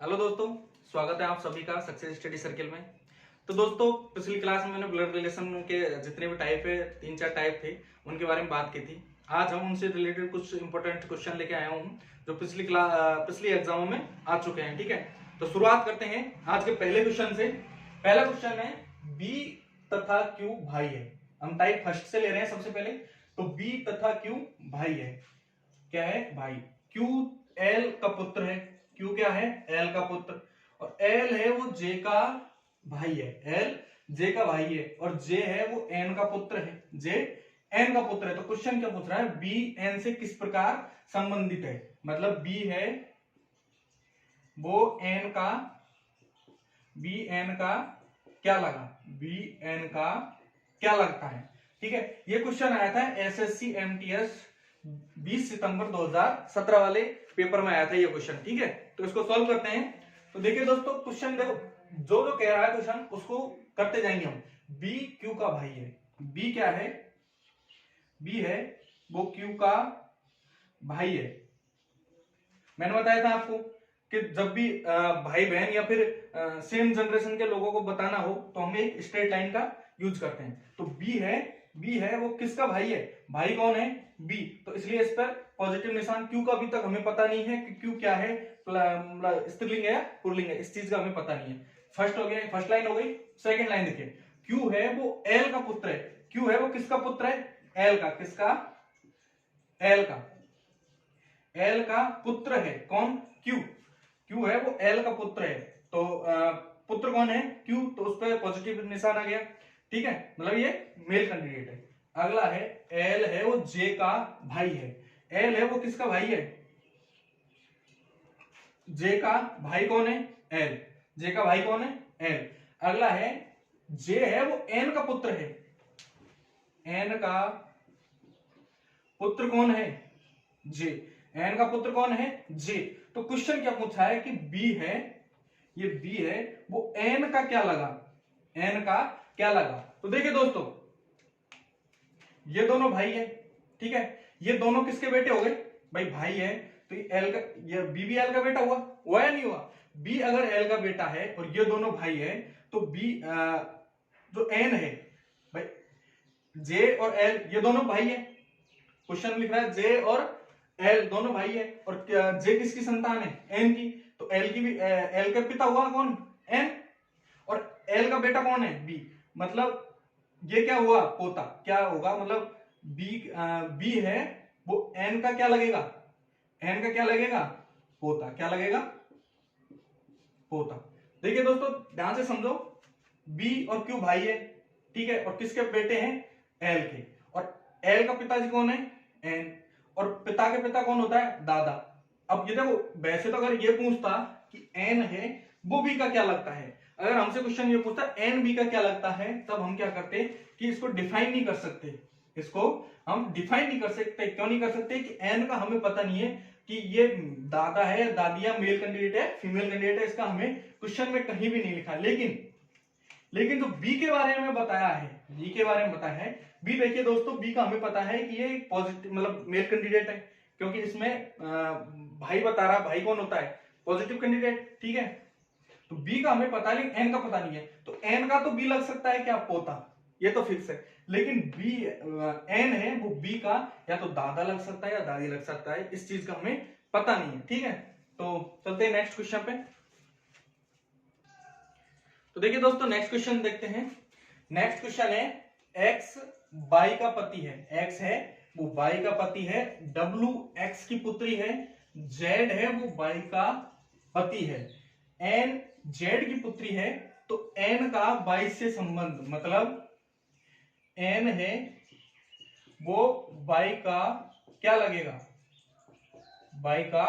Hello दोस्तों, स्वागत है आप सभी का सक्सेस स्टडी सर्किल में। तो दोस्तों, पिछली क्लास में मैंने ब्लड रिलेशन के जितने भी टाइप है, 3-4 टाइप थे, उनके बारे में बात की थी। आज हम उनसे रिलेटेड कुछ इंपॉर्टेंट क्वेश्चन लेके आया हूँ जो पिछली एग्जामों में आ चुके हैं। ठीक है, तो शुरुआत करते हैं आज के पहले क्वेश्चन से। पहला क्वेश्चन है, बी तथा क्यू भाई है। हम टाइप फर्स्ट से ले रहे हैं सबसे पहले। तो बी तथा क्यू भाई है। क्या है? भाई। क्यू एल का पुत्र है। क्यू क्या है? एल का पुत्र। और एल है वो जे का भाई है। एल जे का भाई है और जे है वो एन का पुत्र है। जे एन का पुत्र है। तो क्वेश्चन क्या पूछ रहा है? बी एन से किस प्रकार संबंधित है। मतलब बी है वो बी एन का क्या लगा? बी एन का क्या लगता है? ठीक है, ये क्वेश्चन आया था एसएससी एमटीएस 20 सितंबर 2017 वाले पेपर में आया था ये क्वेश्चन। ठीक है, तो इसको सॉल्व करते हैं। तो देखिए दोस्तों, क्वेश्चन देखो, जो जो कह रहा है क्वेश्चन उसको करते जाएंगे हम। बी क्यू का भाई है। बी क्या है? बी है वो क्यू का भाई है। मैंने बताया था आपको कि जब भी भाई बहन या फिर सेम जनरेशन के लोगों को बताना हो तो हम एक स्ट्रेट लाइन का यूज करते हैं। तो बी है वो किसका भाई है? भाई कौन है? बी। तो इसलिए इस पर पॉजिटिव निशान। क्यू का अभी तक हमें पता नहीं है कि क्यू क्या है, स्त्रीलिंग है या पुल्लिंग है, इस चीज का हमें पता नहीं है। फर्स्ट हो गया, फर्स्ट लाइन हो गई। सेकंड लाइन देखिए, क्यू है वो एल का पुत्र है। क्यू है वो किसका पुत्र है? एल का। किसका? एल का। एल का पुत्र है। कौन? क्यू। क्यू है वो एल का पुत्र है। तो पुत्र कौन है? क्यू। तो उस पर पॉजिटिव निशान आ गया। ठीक है, मतलब ये मेल कैंडिडेट है। अगला है, एल है वो जे का भाई है। एल है वो किसका भाई है? जे का भाई कौन है? एल। जे का भाई कौन है? एल। अगला है, जे है वो एन का पुत्र है। एन का पुत्र कौन है? जे। एन का पुत्र कौन है? जे। तो क्वेश्चन क्या पूछा है कि बी है, ये बी है वो एन का क्या लगा? एन का क्या लगा? तो देखिए दोस्तों, ये दोनों भाई है। ठीक है, ये दोनों किसके बेटे हो गए? भाई भाई है तो ये एल का, ये बी भी एल का बेटा हुआ या नहीं हुआ? बी अगर एल का बेटा है और ये दोनों भाई है तो बी जो एन है, भाई जे और एल ये दोनों भाई है। क्वेश्चन लिख रहा है जे और एल दोनों भाई है। और जे किसकी संतान है? एन की। तो एल की भी एल का पिता हुआ कौन? एन। और एल का बेटा कौन है? बी। मतलब ये क्या हुआ? पोता। क्या होगा? मतलब बी है वो एन का क्या लगेगा? एन का क्या लगेगा? पोता। क्या लगेगा? पोता। देखिए दोस्तों, ध्यान से समझो, बी और क्यू भाई है। ठीक है, और किसके बेटे हैं? एल के। और एल का पिताजी कौन है? एन। और पिता के पिता कौन होता है? दादा। अब ये देखो, वैसे तो अगर ये पूछता कि एन है वो बी का क्या लगता है, अगर हमसे क्वेश्चन ये पूछता एन बी का क्या लगता है, तब हम क्या करते कि इसको डिफाइन नहीं कर सकते। इसको हम डिफाइन नहीं कर सकते। क्यों नहीं कर सकते? कि एन का हमें पता नहीं है कि ये दादा है, दादिया मेल कैंडिडेट है, फीमेल कैंडिडेट है, इसका हमें क्वेश्चन में कहीं भी नहीं लिखा। लेकिन जो बी के बारे में बताया है, बी के बारे में बताया है, बी देखिए दोस्तों, बी का हमें पता है कि ये पॉजिटिव मतलब मेल कैंडिडेट है, क्योंकि इसमें भाई बता रहा। भाई कौन होता है? Positive candidate. ठीक है, तो बी का हमें पता है लेकिन एन का पता नहीं है। तो एन का तो बी लग सकता है क्या? पोता। ये तो फिक्स है। लेकिन बी एन है वो बी का या तो दादा लग सकता है या दादी लग सकता है, इस चीज का हमें पता नहीं है। ठीक है, तो चलते हैं नेक्स्ट क्वेश्चन पे। तो देखिए दोस्तों, नेक्स्ट क्वेश्चन देखते हैं। नेक्स्ट क्वेश्चन है, एक्स वाई का पति है। एक्स है वो वाई का पति है। डब्ल्यू एक्स की पुत्री है। जेड है वो वाई का पति है। एन जेड की पुत्री है। तो एन का वाई से संबंध, मतलब एन है वो वाई का क्या लगेगा? वाई का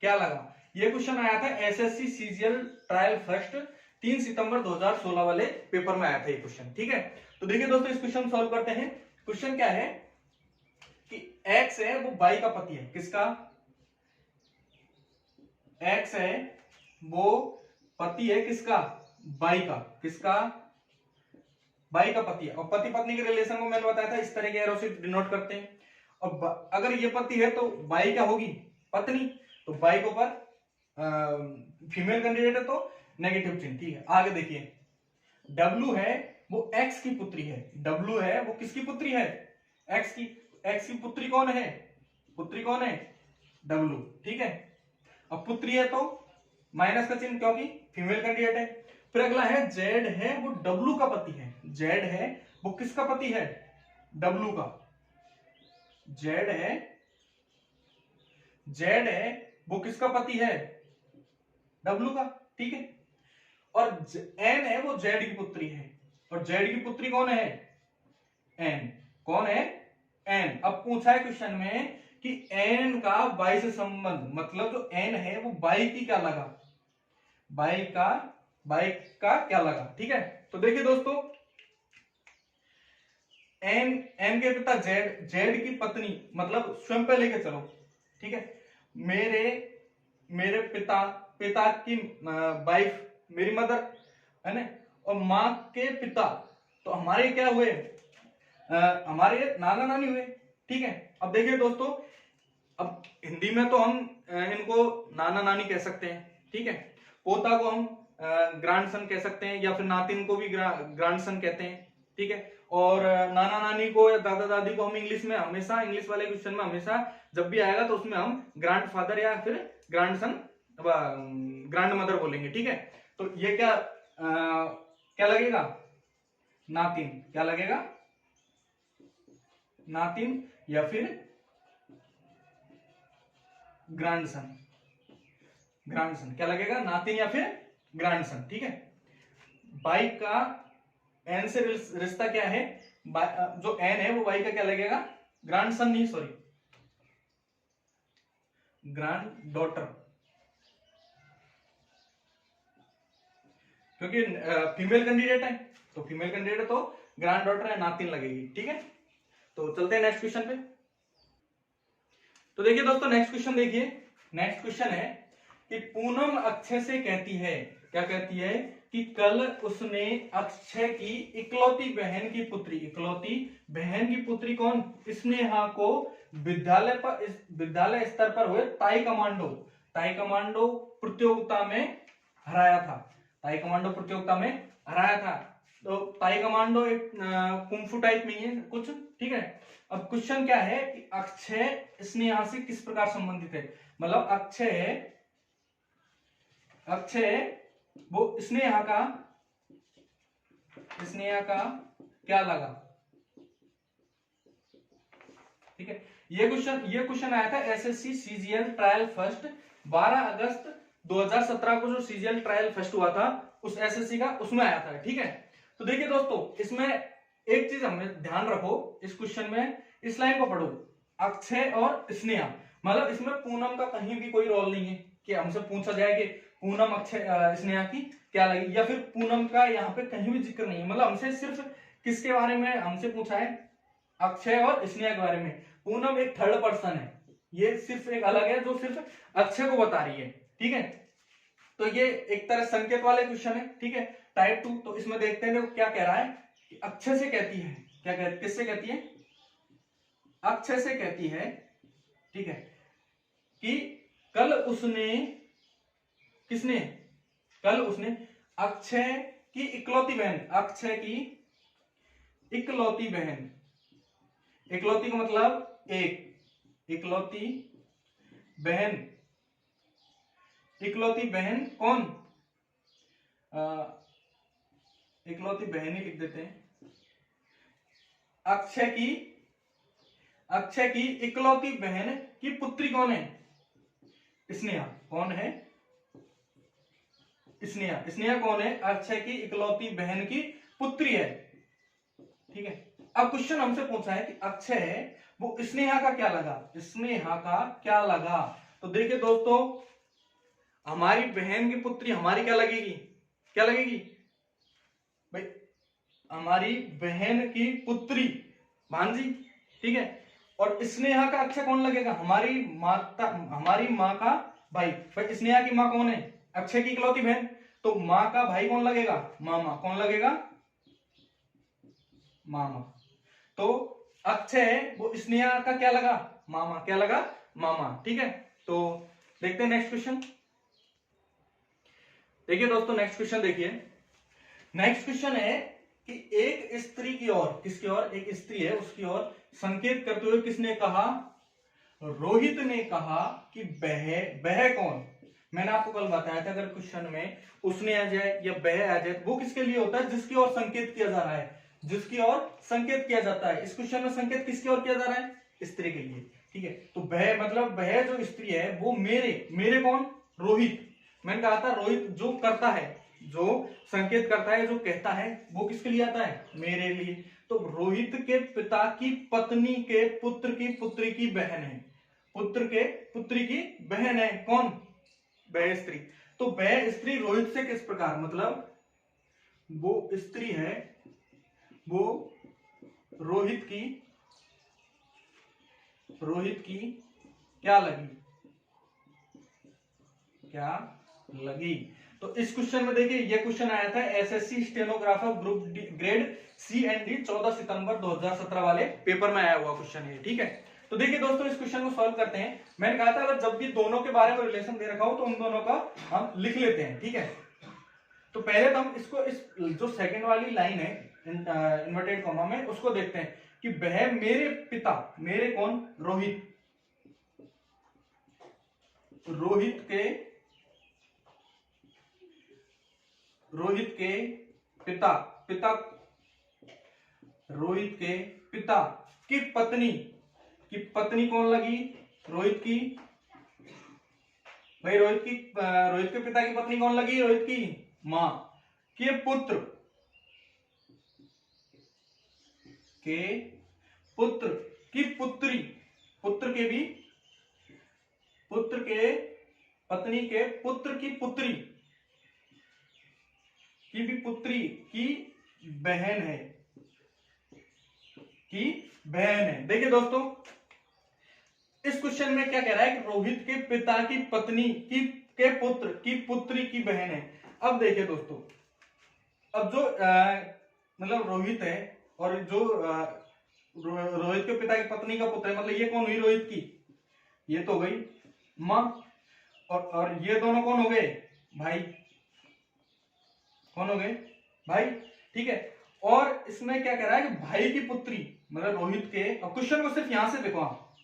क्या लगा? ये क्वेश्चन आया था एसएससी सीजीएल ट्रायल फर्स्ट 3 सितंबर 2016 वाले पेपर में आया था ये क्वेश्चन। ठीक है, तो देखिए दोस्तों, इस क्वेश्चन सॉल्व करते हैं। क्वेश्चन क्या है कि एक्स है वो वाई का पति है। किसका? एक्स है वो पति है किसका? वाई का। किसका? वाई का पति है। और पति पत्नी के रिलेशन को मैंने बताया था, इस तरह के एरो से डिनोट करते हैं। और अगर ये पति है तो वाई क्या होगी? पत्नी। तो वाई के ऊपर फीमेल कैंडिडेट है तो नेगेटिव चिन्ह, ठीक है। आगे देखिए, डब्लू है वो एक्स की पुत्री है, डब्लू है वो किसकी पुत्री है, एक्स की। एक्स की पुत्री कौन है, पुत्री कौन है, डब्लू, ठीक है। अब पुत्री है तो माइनस का चिन्ह क्योंकि फीमेल कैंडिडेट है। फिर अगला है जेड है वो डब्लू का पति है, जेड है वो किसका पति है, डब्लू का। जेड है वो किसका पति है, डब्लू का, ठीक है। और एन है वो जेड की पुत्री है, और जेड की पुत्री कौन है, एन। कौन है, एन। अब पूछा है क्वेश्चन में कि एन का बाई से संबंध, मतलब जो एन है वो बाई की क्या लगा, बाई का क्या लगा, ठीक है। तो देखिए दोस्तों, एन के पिता जेड की पत्नी, मतलब स्वयं पे लेके चलो, ठीक है। मेरे पिता की वाइफ मेरी मदर है ना, और माँ के पिता तो हमारे क्या हुए, हमारे नाना नानी हुए, ठीक है। अब देखिए दोस्तों, अब हिंदी में तो हम इनको नाना नानी कह सकते हैं, ठीक है। पोता को हम ग्रैंडसन कह सकते हैं, या फिर नातिन को भी ग्रैंडसन कहते हैं, ठीक है। और नाना नानी को या दादा दादी को हम इंग्लिश में हमेशा, इंग्लिश वाले क्वेश्चन में हमेशा जब भी आएगा तो उसमें हम ग्रैंडफादर या फिर ग्रैंडसन, ग्रैंड मदर बोलेंगे, ठीक है। तो ये क्या लगेगा, नातिन। क्या लगेगा, नातिन या फिर ग्रैंडसन। ग्रैंडसन क्या लगेगा, नातिन या फिर ग्रैंडसन, ठीक है। बाई का एन से रिश्ता क्या है, जो एन है वो बाई का क्या लगेगा, ग्रैंडसन नहीं, सॉरी, ग्रैंड डॉटर, क्योंकि फीमेल कैंडिडेट है, तो फीमेल कैंडिडेट है तो ग्रैंड डॉटर है, नातिन लगेगी, ठीक है। तो चलते हैं नेक्स्ट क्वेश्चन पे। तो देखिए दोस्तों, नेक्स्ट क्वेश्चन देखिए। नेक्स्ट क्वेश्चन है कि पूनम अक्षय से कहती है, क्या कहती है, कि कल उसने अक्षय की इकलौती बहन की पुत्री कौन, स्नेहा को विद्यालय स्तर पर हुए ताइक्वांडो प्रतियोगिता में हराया था। ताइक्वांडो प्रतियोगिता में हराया था। तो ताइक्वांडो एक कुंफू टाइप में है कुछ, ठीक है। अब क्वेश्चन क्या है कि अक्षय स्नेहा से किस प्रकार संबंधित है, मतलब अक्षय वो स्नेहा का क्या लगा, ठीक है। ये क्वेश्चन आया था एसएससी सीजीएल ट्रायल फर्स्ट 12 अगस्त 2017 को, जो सीजीएल ट्रायल फर्स्ट हुआ था उस एसएससी का, उसमें आया था, ठीक है। तो देखिए दोस्तों, इसमें एक चीज हमें ध्यान रखो, इस क्वेश्चन में इस लाइन को पढ़ो, अक्षय और स्नेहा, मतलब इसमें पूनम का कहीं भी कोई रोल नहीं है कि हमसे पूछा जाए कि पूनम अक्षय स्नेहा की क्या लगी, या फिर पूनम का यहाँ पे कहीं भी जिक्र नहीं है। मतलब हमसे सिर्फ किसके बारे में हमसे पूछा है, अक्षय और स्नेहा के बारे में। पूनम एक थर्ड पर्सन है, ये सिर्फ एक अलग है जो सिर्फ अक्षय को बता रही है, ठीक है। तो ये एक तरह संकेत वाले क्वेश्चन है, ठीक है, टाइप 2। तो इसमें देखते हैं क्या कह रहा है कि अक्षय से कहती है, किससे कहती है, अक्षय से कहती है, ठीक है, कि कल उसने अक्षय की इकलौती बहन, इकलौती का मतलब एक, इकलौती बहन कौन, इकलौती बहन ही लिख देते हैं। अक्षय की इकलौती बहन की पुत्री कौन है, स्नेहा। कौन है, स्नेहा कौन है, अक्षय की इकलौती बहन की पुत्री है, ठीक है। अब क्वेश्चन हमसे पूछा है कि अक्षय है वो स्नेहा का क्या लगा, तो देखिए दोस्तों, हमारी बहन की पुत्री हमारी क्या लगेगी भाई, हमारी बहन की पुत्री भांजी, ठीक है। और स्नेहा का अक्षय कौन लगेगा, हमारी माँ का भाई। स्नेहा की माँ कौन है, अक्षय की इकलौती बहन, तो माँ का भाई कौन लगेगा, मामा। कौन लगेगा, मामा। तो अक्षय वो स्नेहा का क्या लगा, मामा। क्या लगा, मामा, ठीक है। तो देखते हैं नेक्स्ट क्वेश्चन। देखिए दोस्तों नेक्स्ट क्वेश्चन देखिए। नेक्स्ट क्वेश्चन है कि एक स्त्री की ओर, किसकी ओर, एक स्त्री है उसकी ओर संकेत करते हुए किसने कहा, रोहित ने कहा कि बह कौन। मैंने आपको कल बताया था अगर क्वेश्चन में उसने आ जाए या बह आ जाए वो किसके लिए होता है, जिसकी ओर संकेत किया जा रहा है, जिसकी ओर संकेत किया जाता है। इस क्वेश्चन में संकेत किसकी ओर किया जा रहा है, स्त्री के लिए। ठीक है, तो बह मतलब बह जो स्त्री है वो मेरे कौन, रोहित। मैंने कहा था रोहित जो करता है, जो संकेत करता है, जो कहता है, वो किसके लिए आता है, मेरे लिए। तो रोहित के पिता की पत्नी के पुत्र की पुत्री की बहन है, पुत्र के पुत्री की बहन है कौन, वह स्त्री। तो वह स्त्री रोहित से किस प्रकार, मतलब वो स्त्री है वो रोहित की क्या लगी। तो इस क्वेश्चन में देखिए, ये क्वेश्चन आया था SSC stenographer group grade C and D 14 सितंबर 2017 वाले पेपर में आया हुआ क्वेश्चन है। ठीक है, तो देखिए दोस्तों इस क्वेश्चन को सॉल्व करते हैं। मैंने कहा था अगर जब भी दोनों के बारे में रिलेशन दे रखा हो तो उन दोनों का हम लिख लेते हैं। ठीक है, तो पहले तो हम इसको, इस जो सेकंड वाली लाइन है इन्वर्टेड कॉमा में, उसको देखते हैं कि वह मेरे पिता, मेरे कौन, रोहित के पिता रोहित के पिता की पत्नी कौन लगी, रोहित की, भाई रोहित के पिता की पत्नी कौन लगी, रोहित की मां के पुत्र की पुत्री, पुत्र के पत्नी के पुत्र की पुत्री की भी पुत्री की बहन है, देखिए दोस्तों इस क्वेश्चन में क्या कह रहा है कि रोहित के पिता की पत्नी के पुत्र की पुत्री की बहन है। अब देखिए दोस्तों, अब जो मतलब रोहित है और जो रोहित के पिता की पत्नी का पुत्र है, मतलब ये कौन हुई, रोहित की, ये तो हो गई मां, और ये दोनों कौन हो गए, भाई, कौन हो गए, भाई। ठीक है, और इसमें क्या कह रहा है कि भाई की पुत्री, मतलब रोहित के, और क्वेश्चन को सिर्फ यहां से देखो, आप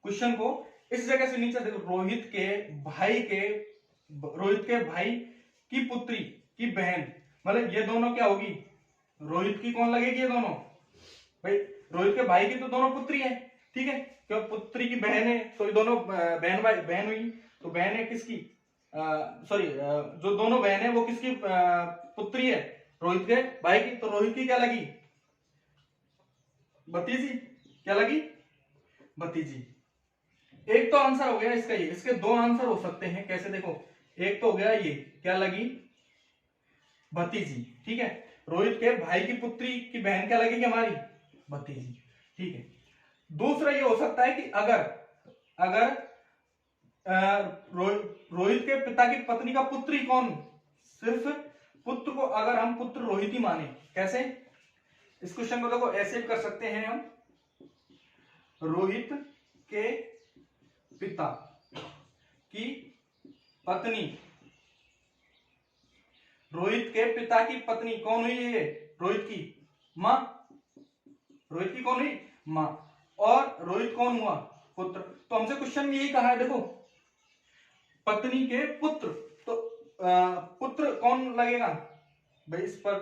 क्वेश्चन को इस जगह से नीचे देखो, रोहित के भाई की पुत्री की बहन, मतलब ये दोनों क्या होगी, रोहित की कौन लगेगी, ये दोनों, भाई रोहित के भाई की तो दोनों पुत्री है। ठीक है, क्यों, पुत्री की बहन है तो ये दोनों बहन हुई, तो बहन है किसकी, सॉरी जो दोनों बहन है वो किसकी पुत्री है, रोहित के भाई की, तो रोहित की क्या लगी, भतीजी, क्या लगी, भतीजी। एक तो आंसर हो गया इसका, ये, इसके दो आंसर हो सकते हैं, कैसे देखो, एक तो हो गया ये क्या लगी, भतीजी। ठीक है, रोहित के भाई की पुत्री की बहन क्या लगेगी, हमारी भतीजी। ठीक है, दूसरा ये हो सकता है कि अगर रोहित के पिता की पत्नी का पुत्री कौन, सिर्फ पुत्र को अगर हम पुत्र रोहित ही माने, कैसे, इस क्वेश्चन को देखो ऐसे भी कर सकते हैं हम, रोहित के पिता की पत्नी, रोहित के पिता की पत्नी कौन हुई है, रोहित की मां, रोहित की कौन हुई, मां, और रोहित कौन हुआ, पुत्र। तो हमसे क्वेश्चन में यही कहा है, देखो पत्नी के पुत्र, तो पुत्र कौन लगेगा भाई, इस पर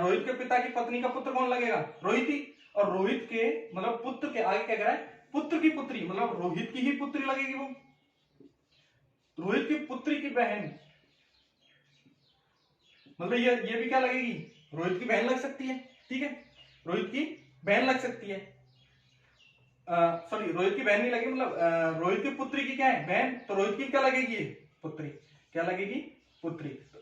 रोहित के पिता की पत्नी का पुत्र कौन लगेगा, रोहित ही, और रोहित के मतलब पुत्र के आगे क्या कह रहा है, पुत्र की पुत्री, मतलब रोहित की ही पुत्री लगेगी, वो रोहित की पुत्री की बहन, मतलब ये भी क्या लगेगी, रोहित की बहन लग सकती है। ठीक है, रोहित की बहन लग सकती है, सॉरी रोहित की बहन नहीं लगेगी, मतलब रोहित की पुत्री की क्या है, बहन, तो रोहित की क्या लगेगी, पुत्री, क्या लगेगी, पुत्री। तो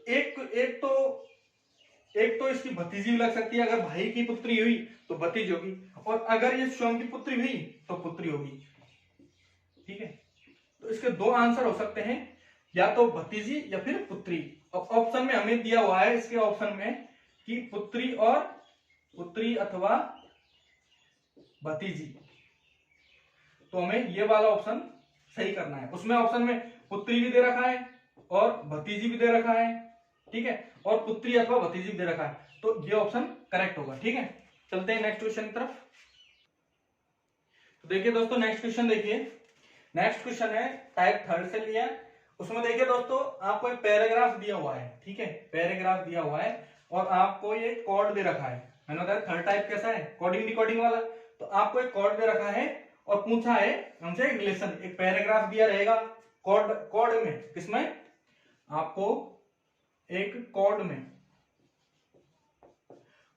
एक तो इसकी भतीजी भी लग सकती है, अगर भाई की पुत्री हुई तो भतीजी होगी, और अगर ये स्वयं की पुत्री हुई तो पुत्री होगी। ठीक है, तो इसके दो आंसर हो सकते हैं, या तो भतीजी या फिर पुत्री। ऑप्शन में हमें दिया हुआ है, इसके ऑप्शन में कि पुत्री अथवा भतीजी, तो हमें ये वाला ऑप्शन सही करना है। उसमें ऑप्शन में पुत्री भी दे रखा है और भतीजी भी दे रखा है, ठीक है, और पुत्री अथवा भतीजी दे रखा है, तो ये ऑप्शन करेक्ट होगा। ठीक है, चलते हैं नेक्स्ट क्वेश्चन की तरफ। तो देखिए दोस्तों नेक्स्ट क्वेश्चन देखिए, नेक्स्ट क्वेश्चन है टाइप थर्ड से लिया। उसमें देखिए दोस्तों आपको एक पैराग्राफ दिया हुआ है, ठीक है, पैराग्राफ दिया हुआ है और आपको ये कोड दे रखा है। मैंने बताया थर्ड टाइप कैसा है, कोडिंग डिकोडिंग वाला। तो आपको एक कोड दे रखा है और पूछा है हमसे एक रिलेशन, एक पैराग्राफ दिया रहेगा कोड, कोड में, किसमें, आपको एक कोड में,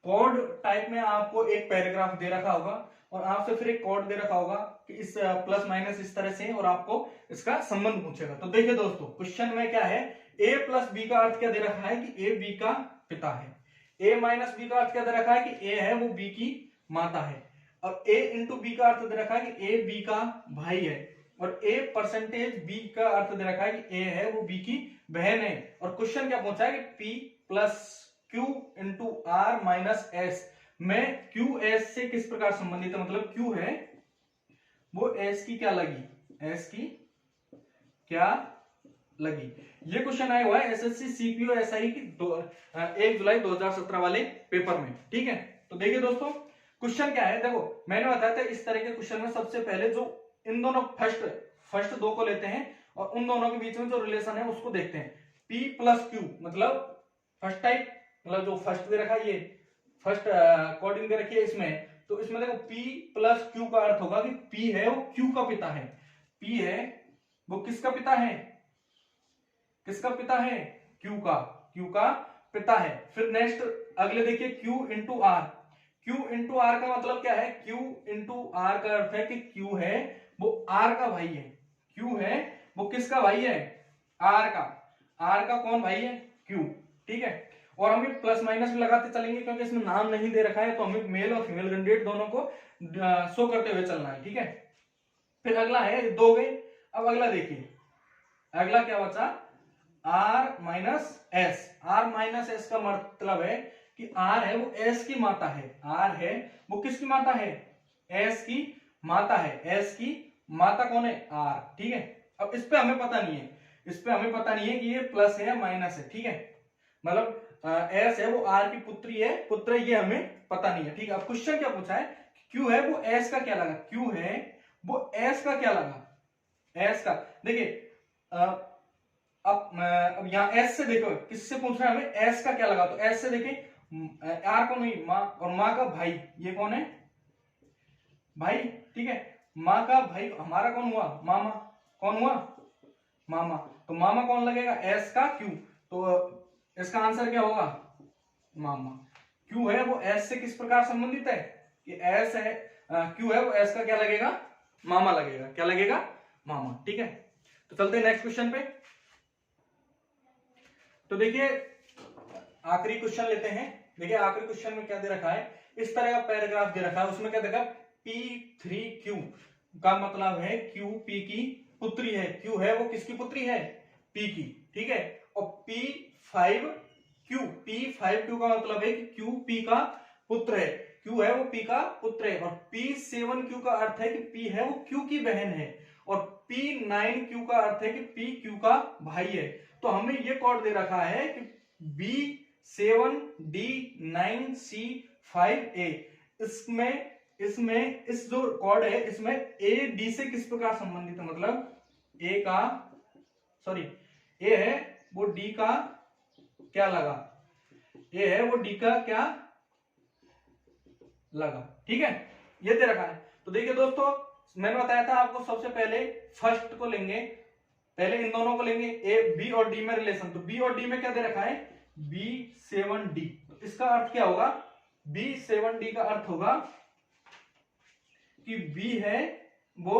कोड टाइप में आपको एक पैराग्राफ दे रखा होगा और आपसे फिर एक कोड दे रखा होगा कि इस प्लस माइनस इस तरह से, और आपको इसका संबंध पूछेगा। तो देखिए दोस्तों क्वेश्चन में क्या है, a प्लस बी का अर्थ क्या दे रखा है कि a b का पिता है, a माइनस बी का अर्थ क्या दे रखा है कि a है वो b की माता है, और a इंटू बी का अर्थ दे रखा है कि a b का भाई है, और a परसेंटेज b का अर्थ दे रखा है कि a है वो b की बहन है। और क्वेश्चन क्या पूछा है कि p plus q into R minus S में q s से किस प्रकार संबंधित है, मतलब q है वो s की क्या लगी, s की क्या लगी। ये क्वेश्चन आया हुआ है एसएससी सीपीओ एसआई की 1 जुलाई 2017 वाले पेपर में। ठीक है, तो देखिए दोस्तों क्वेश्चन क्या है, देखो मैंने बताया था इस तरह के क्वेश्चन में सबसे पहले जो इन दोनों फर्स्ट दो को लेते हैं और उन दोनों के बीच में जो रिलेशन है उसको देखते हैं। P प्लस क्यू मतलब फर्स्ट टाइप, मतलब जो फर्स्ट दे रखा है ये फर्स्ट कोडिंग दे रखी है इसमें, तो इसमें देखो P प्लस क्यू का अर्थ होगा कि P है वो Q का पिता है, P है वो किसका पिता है, किसका पिता है, Q का, Q का पिता है। फिर नेक्स्ट अगले देखिए Q into R, Q into R का मतलब क्या है, Q इंटू आर का अर्थ है कि Q है वो R का भाई है, Q है वो किसका भाई है, R का, R का कौन भाई है, Q। ठीक है, और हम प्लस माइनस भी लगाते चलेंगे क्योंकि इसमें नाम नहीं दे रखा है, तो हमें मेल और फीमेल कैंडिडेट दोनों को शो करते हुए चलना है। ठीक है, फिर अगला है दो गए, अब अगला देखिए, अगला क्या बचा, R minus S, R minus S का मतलब है कि R है वो S की माता है, R है वो किसकी माता है, S की माता है, S की माता कौन है, R। ठीक है, अब इस पे हमें पता नहीं है, इस पे हमें पता नहीं है कि ये प्लस है या माइनस है। ठीक है, मतलब S है वो R की पुत्री है, पुत्र ये हमें पता नहीं है। ठीक है, अब क्वेश्चन क्या पूछा है, Q है वो S का क्या लगा, Q है वो S का क्या लगा, S का। देखिए अब यहाँ S से देखो किससे पूछ रहा है हमें, S का क्या लगा, तो S से देखें R कौन हुई, माँ, और माँ का भाई, ये कौन है, भाई। ठीक है, माँ का भाई हमारा कौन हुआ, मामा, कौन हुआ, मामा, तो मामा कौन लगेगा, S का Q, तो इसका आंसर क्या होगा, मामा। Q है वो S से किस प्रकार संबंधित है, कि S है Q है वो S का क्या लगेगा, मामा लगेगा, क्या लगेगा, मामा। ठीक है, तो चलते हैं नेक्स्ट क्वेश्चन पे। तो देखिए आखिरी क्वेश्चन लेते हैं। देखिए आखिरी क्वेश्चन में क्या दे रखा है, इस तरह का पैराग्राफ दे रखा है, उसमें क्या देखा, P3Q का मतलब है Q P की पुत्री है, Q है वो किसकी पुत्री है, P की। ठीक है, और P5Q का मतलब है कि Q P का पुत्र है, Q है वो P का पुत्र है, और P7Q का अर्थ है कि P है वो Q की बहन है, और P9Q का अर्थ है कि P Q का भाई है। तो हमें ये कोड दे रखा है कि B7D9C5A, इसमें इस जो कोड है इसमें A D से किस प्रकार संबंधित है, मतलब A है वो D का क्या लगा, A है वो D का क्या लगा। ठीक है, ये दे रखा है। तो देखिए दोस्तों मैंने बताया था आपको सबसे पहले फर्स्ट को लेंगे, पहले इन दोनों को लेंगे, ए बी और डी में रिलेशन, तो बी और डी में क्या दे रखा है, B7D, तो इसका अर्थ क्या होगा, B7D का अर्थ होगा कि B है वो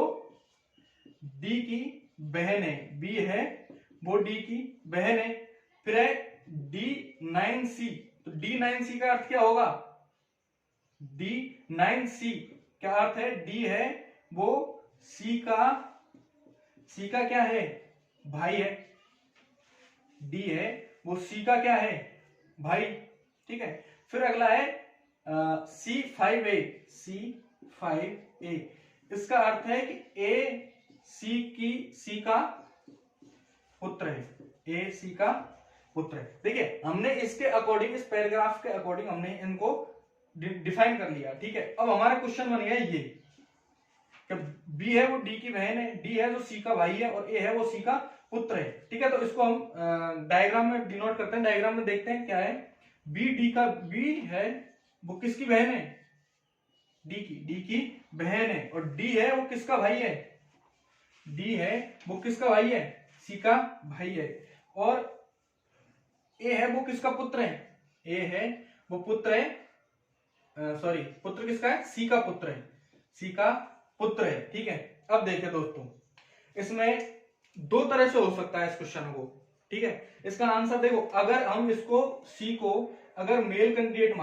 D की बहन है, B है वो D की बहन है। फिर है D9C, तो D9C का अर्थ क्या होगा, D9C क्या अर्थ है, D है वो C का क्या है, भाई है, D है वो C का क्या है, भाई। ठीक है, फिर अगला है C5A, इसका अर्थ है कि A C का पुत्र है, A C का पुत्र है। देखिए हमने इसके अकॉर्डिंग, इस पैराग्राफ के अकॉर्डिंग हमने इनको डिफाइन कर लिया, ठीक है। अब हमारा क्वेश्चन बन गया ये, बी है वो डी की बहन है, डी है जो सी का भाई है, और ए है वो सी का पुत्र है, ठीक है। तो इसको हम डायग्राम में डिनोट करते हैं। डायग्राम में देखते हैं क्या है, बी है वो किसकी बहन है, डी की बहन है, और डी है वो किसका भाई है, डी है वो किसका भाई है, सी का भाई है, और ए है वो किसका पुत्र है, ए है वो पुत्र है, सॉरी पुत्र किसका है, सी का पुत्र है, सी का पुत्र है, ठीक है। अब देखिए दोस्तों, इसमें दो तरह से हो सकता है इस क्वेश्चन को, ठीक है। इसका आंसर देखो, अगर हम इसको सी को अगर मेल कैंडिडेट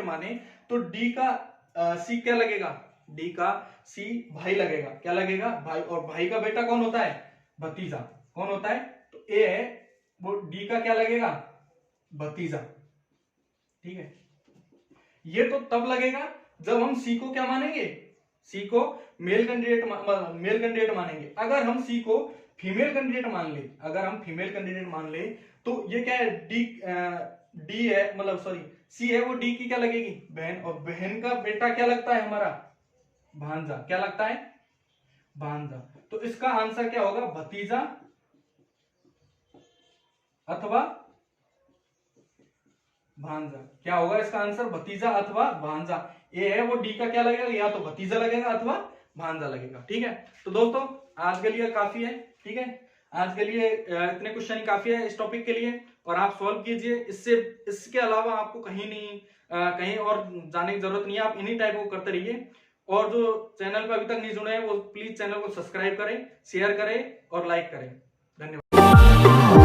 माने तो डी का सी क्या लगेगा, डी का सी भाई लगेगा, क्या लगेगा, भाई, और भाई का बेटा कौन होता है, भतीजा, कौन होता है, तो ए है वो डी का क्या लगेगा, भतीजा, ठीक है। ये तो तब लगेगा जब हम सी को क्या मानेंगे, सी को मेल कैंडिडेट मानेंगे। अगर हम सी को फीमेल कैंडिडेट मान ले, तो ये क्या है, डी है, मतलब सॉरी सी है वो डी की क्या लगेगी, बहन, और बहन का बेटा क्या लगता है हमारा, भांजा, क्या लगता है, भांजा। तो इसका आंसर क्या होगा, भतीजा अथवा भांजा, क्या होगा इसका आंसर, भतीजा अथवा भांजा। ए है वो डी का क्या लगेगा, या तो भतीजा लगेगा अथवा भांजा लगेगा, ठीक है। तो दोस्तों आज के लिए काफी है, ठीक है, आज के लिए इतने क्वेश्चन ही काफी है इस टॉपिक के लिए, और आप सॉल्व कीजिए। इसके अलावा आपको कहीं और जाने की जरूरत नहीं है, आप इन्हीं टाइप को करते रहिए। और जो चैनल पर अभी तक नहीं जुड़े हैं वो प्लीज चैनल को सब्सक्राइब करें, शेयर करें और लाइक करें। धन्यवाद।